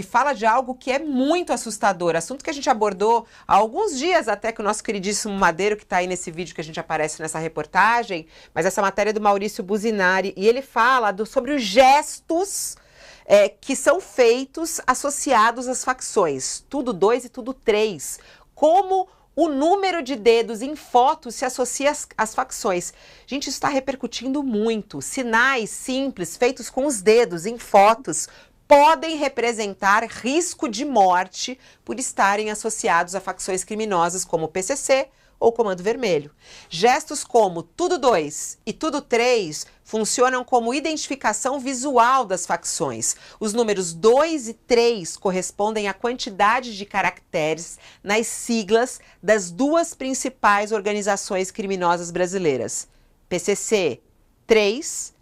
que fala de algo que é muito assustador, assunto que a gente abordou há alguns dias até com o nosso queridíssimo Madeiro, que está aí nesse vídeo que a gente aparece nessa reportagem, mas essa matéria é do Maurício Buzinari, e ele fala sobre os gestos que são feitos associados às facções, tudo 2 e tudo 3, como o número de dedos em fotos se associa às facções. Gente, isso está repercutindo muito. Sinais simples feitos com os dedos em fotos podem representar risco de morte por estarem associados a facções criminosas como o PCC ou Comando Vermelho. Gestos como tudo 2 e tudo 3 funcionam como identificação visual das facções. Os números 2 e 3 correspondem à quantidade de caracteres nas siglas das duas principais organizações criminosas brasileiras. PCC 3,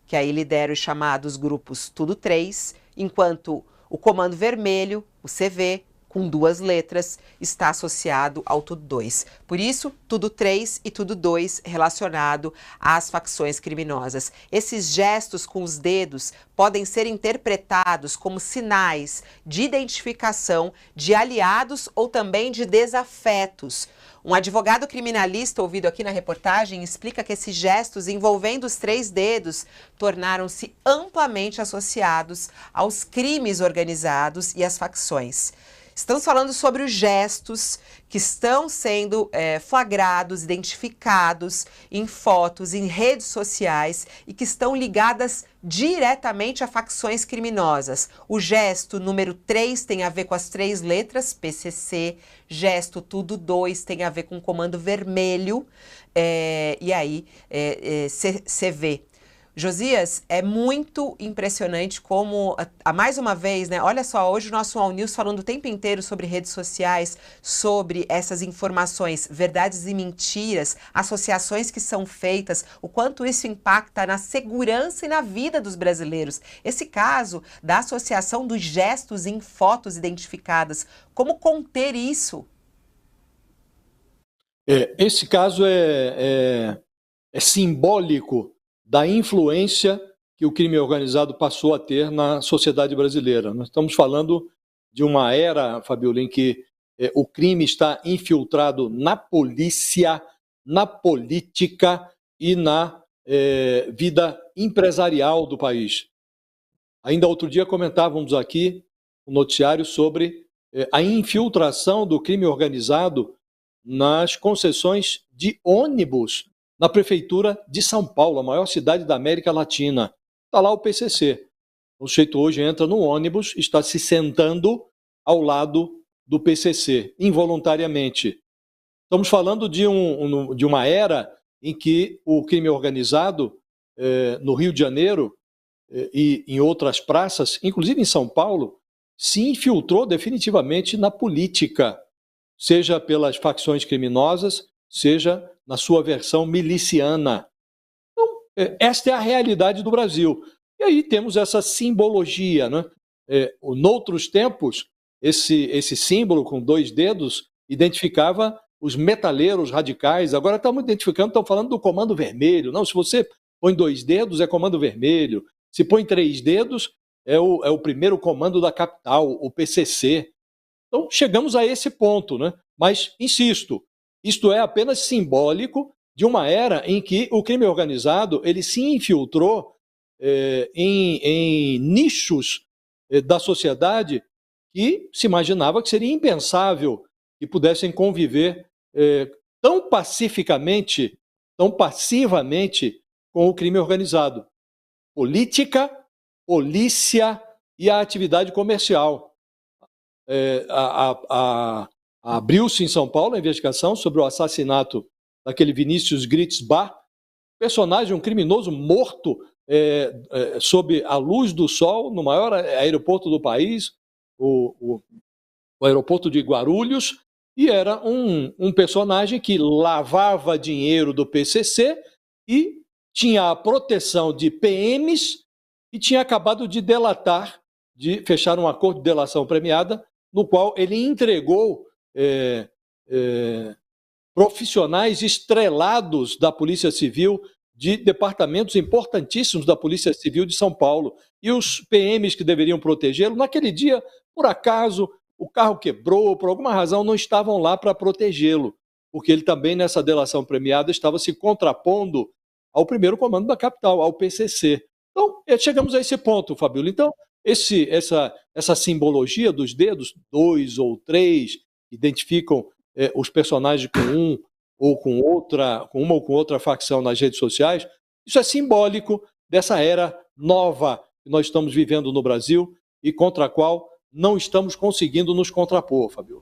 que aí lidera os chamados grupos Tudo 3, enquanto o Comando Vermelho, o CV, com 2 letras, está associado ao Tudo 2. Por isso, Tudo 3 e Tudo 2 relacionado às facções criminosas. Esses gestos com os dedos podem ser interpretados como sinais de identificação de aliados ou também de desafetos. Um advogado criminalista ouvido aqui na reportagem explica que esses gestos envolvendo os 3 dedos tornaram-se amplamente associados aos crimes organizados e às facções. Estamos falando sobre os gestos que estão sendo flagrados, identificados em fotos, em redes sociais e que estão ligadas diretamente a facções criminosas. O gesto número 3 tem a ver com as 3 letras, PCC, gesto tudo 2 tem a ver com o Comando Vermelho e aí CV. Josias, é muito impressionante como, mais uma vez, né? Olha só, hoje o nosso All News falando o tempo inteiro sobre redes sociais, sobre essas informações, verdades e mentiras, associações que são feitas, o quanto isso impacta na segurança e na vida dos brasileiros. Esse caso da associação dos gestos em fotos identificadas, como conter isso? Esse caso é simbólico da influência que o crime organizado passou a ter na sociedade brasileira. Nós estamos falando de uma era, Fabiola, em que o crime está infiltrado na polícia, na política e na vida empresarial do país. Ainda outro dia comentávamos aqui no noticiário sobre a infiltração do crime organizado nas concessões de ônibus na prefeitura de São Paulo, a maior cidade da América Latina. Está lá o PCC. O sujeito hoje entra no ônibus, está se sentando ao lado do PCC, involuntariamente. Estamos falando de uma era em que o crime organizado, no Rio de Janeiro e em outras praças, inclusive em São Paulo, se infiltrou definitivamente na política, seja pelas facções criminosas, seja na sua versão miliciana. Então, esta é a realidade do Brasil. E aí temos essa simbologia, né? Noutros tempos, esse símbolo com 2 dedos identificava os metaleiros radicais. Agora estamos falando do Comando Vermelho. Não, se você põe 2 dedos, é Comando Vermelho. Se põe 3 dedos, é o primeiro comando da capital, o PCC. Então, chegamos a esse ponto, né? Mas, insisto, isto é apenas simbólico de uma era em que o crime organizado ele se infiltrou em nichos da sociedade que se imaginava que seria impensável que pudessem conviver tão pacificamente, tão passivamente com o crime organizado. Política, polícia e a atividade comercial. Abriu-se em São Paulo a investigação sobre o assassinato daquele Vinícius Gritz Bar, personagem, um criminoso morto sob a luz do sol no maior aeroporto do país, o aeroporto de Guarulhos, e era um personagem que lavava dinheiro do PCC e tinha a proteção de PMs e tinha acabado de fechar um acordo de delação premiada, no qual ele entregou profissionais estrelados da Polícia Civil, de departamentos importantíssimos da Polícia Civil de São Paulo. E os PMs que deveriam protegê-lo, naquele dia, por acaso o carro quebrou, por alguma razão não estavam lá para protegê-lo, porque ele também nessa delação premiada estava se contrapondo ao primeiro comando da capital, ao PCC. Então, chegamos a esse ponto, Fabíola. Então, essa simbologia dos dedos, 2 ou 3, identificam os personagens com uma ou com outra facção nas redes sociais, isso é simbólico dessa era nova que nós estamos vivendo no Brasil e contra a qual não estamos conseguindo nos contrapor, Fabíola.